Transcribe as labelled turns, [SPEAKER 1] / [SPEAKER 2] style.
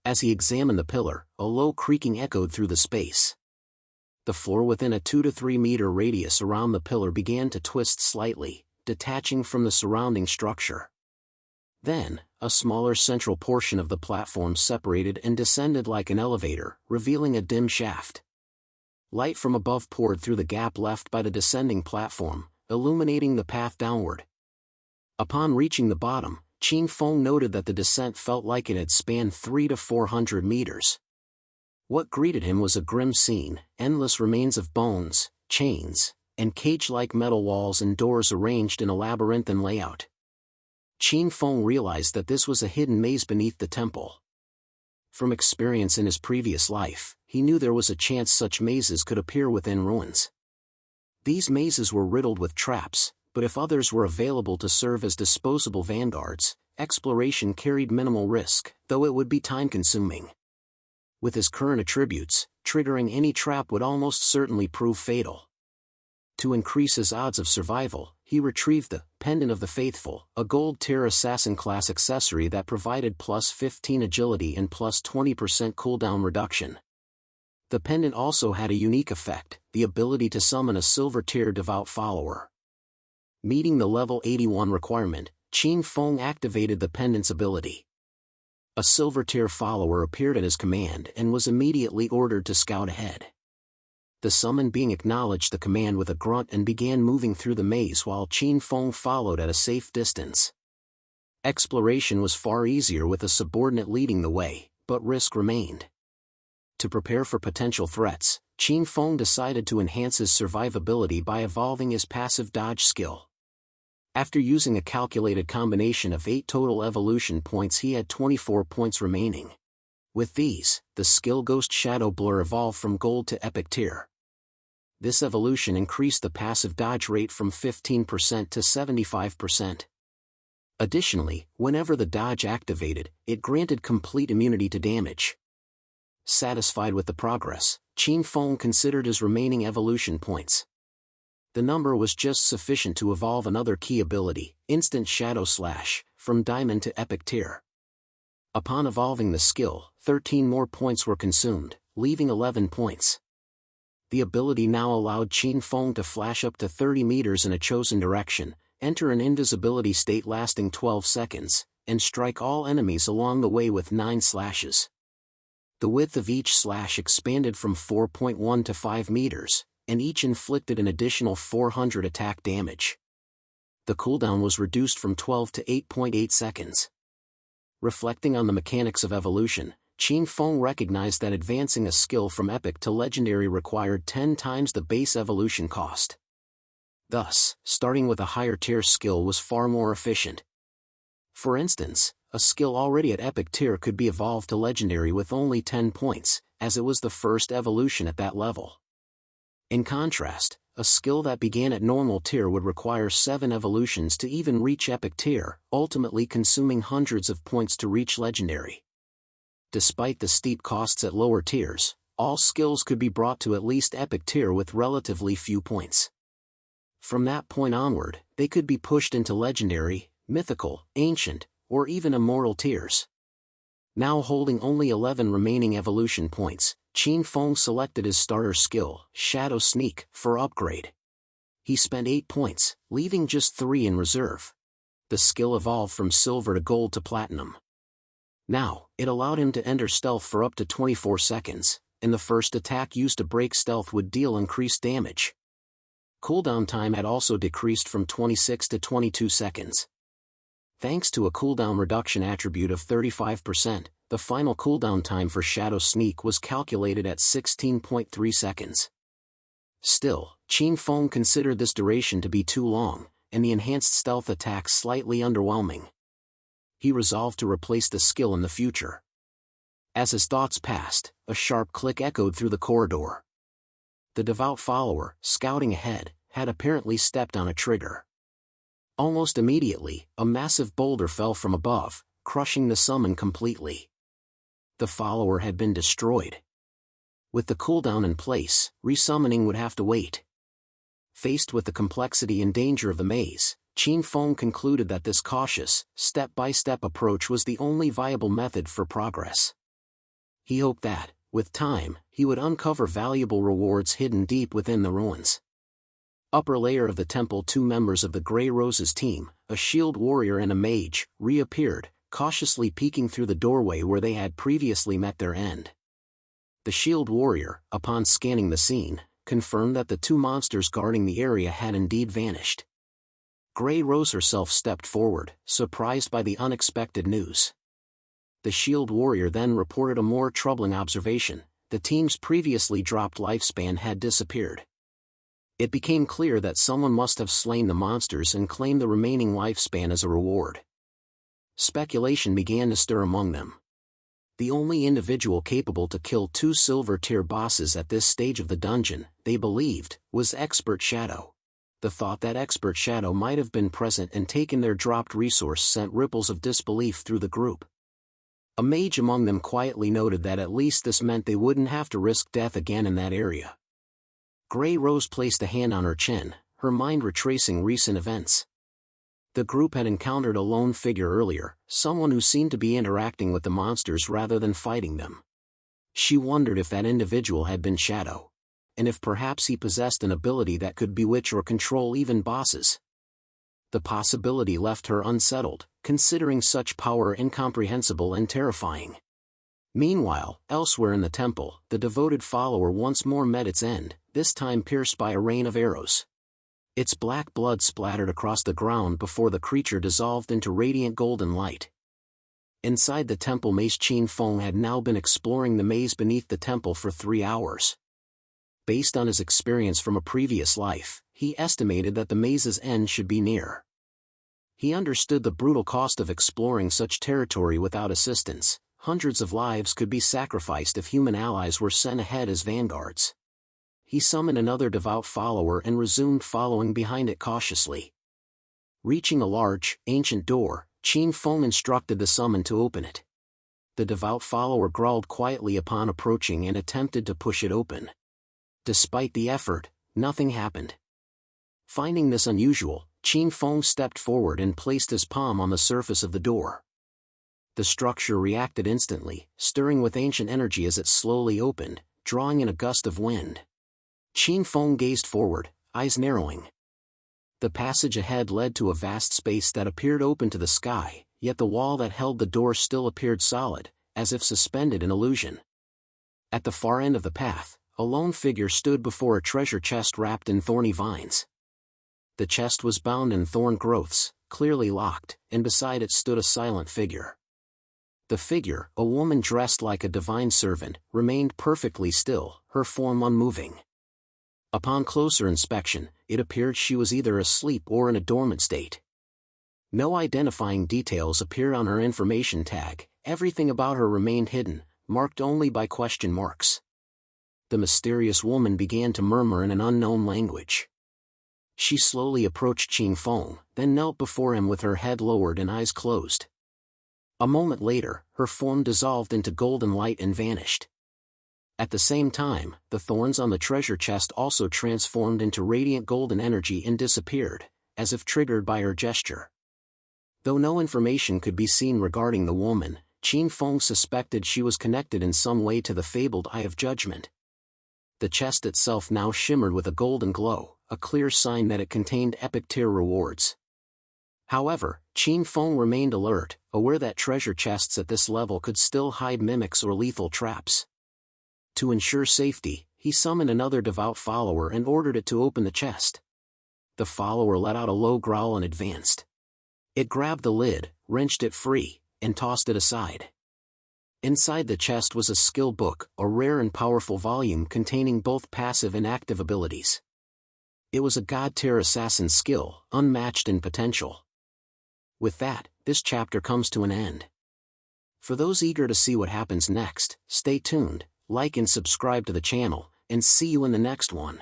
[SPEAKER 1] As he examined the pillar, a low creaking echoed through the space. The floor within a 2 to 3 meter radius around the pillar began to twist slightly, detaching from the surrounding structure. Then, a smaller central portion of the platform separated and descended like an elevator, revealing a dim shaft. Light from above poured through the gap left by the descending platform, illuminating the path downward. Upon reaching the bottom, Qin Feng noted that the descent felt like it had spanned 300 to 400 meters. What greeted him was a grim scene: endless remains of bones, chains, and cage-like metal walls and doors arranged in a labyrinthine layout. Qin Feng realized that this was a hidden maze beneath the temple. From experience in his previous life, he knew there was a chance such mazes could appear within ruins. These mazes were riddled with traps, but if others were available to serve as disposable vanguards, exploration carried minimal risk, though it would be time-consuming. With his current attributes, triggering any trap would almost certainly prove fatal. To increase his odds of survival, he retrieved the Pendant of the Faithful, a gold-tier assassin class accessory that provided plus 15 agility and plus 20% cooldown reduction. The pendant also had a unique effect, the ability to summon a silver-tier devout follower. Meeting the level 81 requirement, Qin Feng activated the pendant's ability. A silver-tier follower appeared at his command and was immediately ordered to scout ahead. The summoned being acknowledged the command with a grunt and began moving through the maze while Qin Feng followed at a safe distance. Exploration was far easier with a subordinate leading the way, but risk remained. To prepare for potential threats, Qin Feng decided to enhance his survivability by evolving his passive dodge skill. After using a calculated combination of 8 total evolution points, he had 24 points remaining. With these, the skill Ghost Shadow Blur evolved from Gold to Epic Tier. This evolution increased the passive dodge rate from 15% to 75%. Additionally, whenever the dodge activated, it granted complete immunity to damage. Satisfied with the progress, Qin Feng considered his remaining evolution points. The number was just sufficient to evolve another key ability, Instant Shadow Slash, from Diamond to Epic Tier. Upon evolving the skill, 13 more points were consumed, leaving 11 points. The ability now allowed Qin Feng to flash up to 30 meters in a chosen direction, enter an invisibility state lasting 12 seconds, and strike all enemies along the way with 9 slashes. The width of each slash expanded from 4.1 to 5 meters, and each inflicted an additional 400 attack damage. The cooldown was reduced from 12 to 8.8 seconds. Reflecting on the mechanics of evolution, Qin Feng recognized that advancing a skill from epic to legendary required 10 times the base evolution cost. Thus, starting with a higher tier skill was far more efficient. For instance, a skill already at epic tier could be evolved to legendary with only 10 points, as it was the first evolution at that level. In contrast, a skill that began at normal tier would require 7 evolutions to even reach epic tier, ultimately consuming hundreds of points to reach legendary. Despite the steep costs at lower tiers, all skills could be brought to at least epic tier with relatively few points. From that point onward, they could be pushed into legendary, mythical, ancient, or even immortal tiers. Now holding only 11 remaining evolution points, Qin Feng selected his starter skill, Shadow Sneak, for upgrade. He spent 8 points, leaving just 3 in reserve. The skill evolved from silver to gold to platinum. Now, it allowed him to enter stealth for up to 24 seconds, and the first attack used to break stealth would deal increased damage. Cooldown time had also decreased from 26 to 22 seconds. Thanks to a cooldown reduction attribute of 35%, the final cooldown time for Shadow Sneak was calculated at 16.3 seconds. Still, Qin Feng considered this duration to be too long, and the enhanced stealth attacks slightly underwhelming. He resolved to replace the skill in the future. As his thoughts passed, a sharp click echoed through the corridor. The devout follower, scouting ahead, had apparently stepped on a trigger. Almost immediately, a massive boulder fell from above, crushing the summon completely. The follower had been destroyed. With the cooldown in place, resummoning would have to wait. Faced with the complexity and danger of the maze, Qin Feng concluded that this cautious, step-by-step approach was the only viable method for progress. He hoped that, with time, he would uncover valuable rewards hidden deep within the ruins. Upper layer of the temple. 2 members of the Grey Roses team, a shield warrior and a mage, reappeared, cautiously peeking through the doorway where they had previously met their end. The shield warrior, upon scanning the scene, confirmed that the 2 monsters guarding the area had indeed vanished. Grey Rose herself stepped forward, surprised by the unexpected news. The shield warrior then reported a more troubling observation: the team's previously dropped lifespan had disappeared. It became clear that someone must have slain the monsters and claimed the remaining lifespan as a reward. Speculation began to stir among them. The only individual capable to kill 2 silver-tier bosses at this stage of the dungeon, they believed, was Expert Shadow. The thought that Expert Shadow might have been present and taken their dropped resource sent ripples of disbelief through the group. A mage among them quietly noted that at least this meant they wouldn't have to risk death again in that area. Grey Rose placed a hand on her chin, her mind retracing recent events. The group had encountered a lone figure earlier, someone who seemed to be interacting with the monsters rather than fighting them. She wondered if that individual had been Shadow, and if perhaps he possessed an ability that could bewitch or control even bosses. The possibility left her unsettled, considering such power incomprehensible and terrifying. Meanwhile, elsewhere in the temple, the devoted follower once more met its end, this time pierced by a rain of arrows. Its black blood splattered across the ground before the creature dissolved into radiant golden light. Inside the temple maze, Qin Feng had now been exploring the maze beneath the temple for 3 hours. Based on his experience from a previous life, he estimated that the maze's end should be near. He understood the brutal cost of exploring such territory without assistance. Hundreds of lives could be sacrificed if human allies were sent ahead as vanguards. He summoned another devout follower and resumed following behind it cautiously. Reaching a large, ancient door, Qin Feng instructed the summoned to open it. The devout follower growled quietly upon approaching and attempted to push it open. Despite the effort, nothing happened. Finding this unusual, Qin Feng stepped forward and placed his palm on the surface of the door. The structure reacted instantly, stirring with ancient energy as it slowly opened, drawing in a gust of wind. Qin Feng gazed forward, eyes narrowing. The passage ahead led to a vast space that appeared open to the sky, yet the wall that held the door still appeared solid, as if suspended in illusion. At the far end of the path, a lone figure stood before a treasure chest wrapped in thorny vines. The chest was bound in thorn growths, clearly locked, and beside it stood a silent figure. The figure, a woman dressed like a divine servant, remained perfectly still, her form unmoving. Upon closer inspection, it appeared she was either asleep or in a dormant state. No identifying details appeared on her information tag, everything about her remained hidden, marked only by question marks. The mysterious woman began to murmur in an unknown language. She slowly approached Qin Feng, then knelt before him with her head lowered and eyes closed. A moment later, her form dissolved into golden light and vanished. At the same time, the thorns on the treasure chest also transformed into radiant golden energy and disappeared, as if triggered by her gesture. Though no information could be seen regarding the woman, Qin Feng suspected she was connected in some way to the fabled Eye of Judgment. The chest itself now shimmered with a golden glow, a clear sign that it contained epic tier rewards. However, Qin Feng remained alert, aware that treasure chests at this level could still hide mimics or lethal traps. To ensure safety, he summoned another devout follower and ordered it to open the chest. The follower let out a low growl and advanced. It grabbed the lid, wrenched it free, and tossed it aside. Inside the chest was a skill book, a rare and powerful volume containing both passive and active abilities. It was a god-tier assassin skill, unmatched in potential. With that, this chapter comes to an end. For those eager to see what happens next, stay tuned, like and subscribe to the channel, and see you in the next one.